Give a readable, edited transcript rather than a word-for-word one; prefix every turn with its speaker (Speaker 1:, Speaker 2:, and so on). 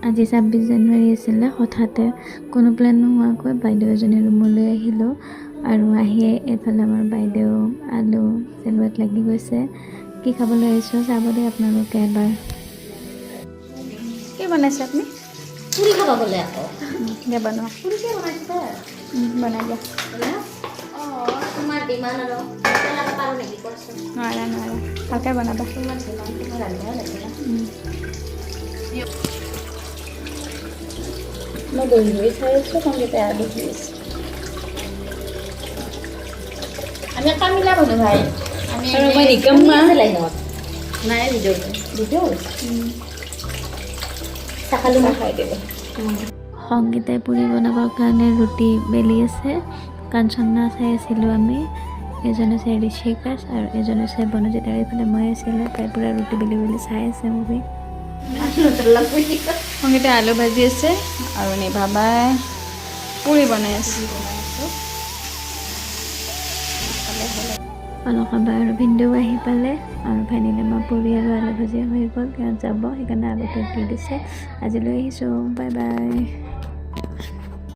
Speaker 1: আজি 26 জানুৱাৰী আছিলে হঠাতে কোনো প্লেন নোহোৱাকৈ বাইদেউ এজনী ৰুমলৈ আহিলোঁ আৰু আহিয়ে এইফালে আমাৰ বাইদেউ আলু চেলুৱাত লাগি গৈছে কি খাবলৈ আহিছোঁ চাব দেই আপোনালোকে এবাৰ কি বনাইছে আপুনি
Speaker 2: পুৰি খাব গ'লে আকৌ
Speaker 1: দে বনোৱা
Speaker 2: পুৰিকে বনাইছে
Speaker 1: বনাই দিয়া
Speaker 2: তোমাৰ ডিমাণ্ড আৰু পেলাব পাৰোঁ নেকি কোৱাচোন
Speaker 1: নোৱাৰা ভালকৈ বনাবা
Speaker 2: তোমাৰ ডিমাণ্ড তোমাৰ ৰান্ধিব লাগে না
Speaker 1: মই বহি চাই আছোঁ সংগীতে আলু দিছে
Speaker 2: আমি কামিলা মানুহ ভাই আমি
Speaker 1: আৰু মই নিকাম্মা
Speaker 2: লাইনত নাই ভিডিঅ' চাখালো
Speaker 1: খাই দিব সংগীতে পুৰি বনাবৰ কাৰণে ৰুটি বেলি আছে কাঞ্চনা চাই আছিলোঁ আমি এজনে চাই ঋষিকাশ আৰু এজনে চাই বনজিত আৰু এইফালে মই আছিলোঁ তাই পূৰা ৰুটি বেলি চাই আছে মুভি সংগীতে আলু ভাজি আছে আৰু নিভা বাই পুৰি বনাই আছে অলপ সময় আৰু ভিনদেউ আহি পালে আৰু ভাইনিলে মই পুৰি আৰু আলু ভাজি হৈ গ'ল গাঁৱত যাব সেইকাৰণে আগতে দি দিছে আজিলৈ আহিছোঁ বাই বাই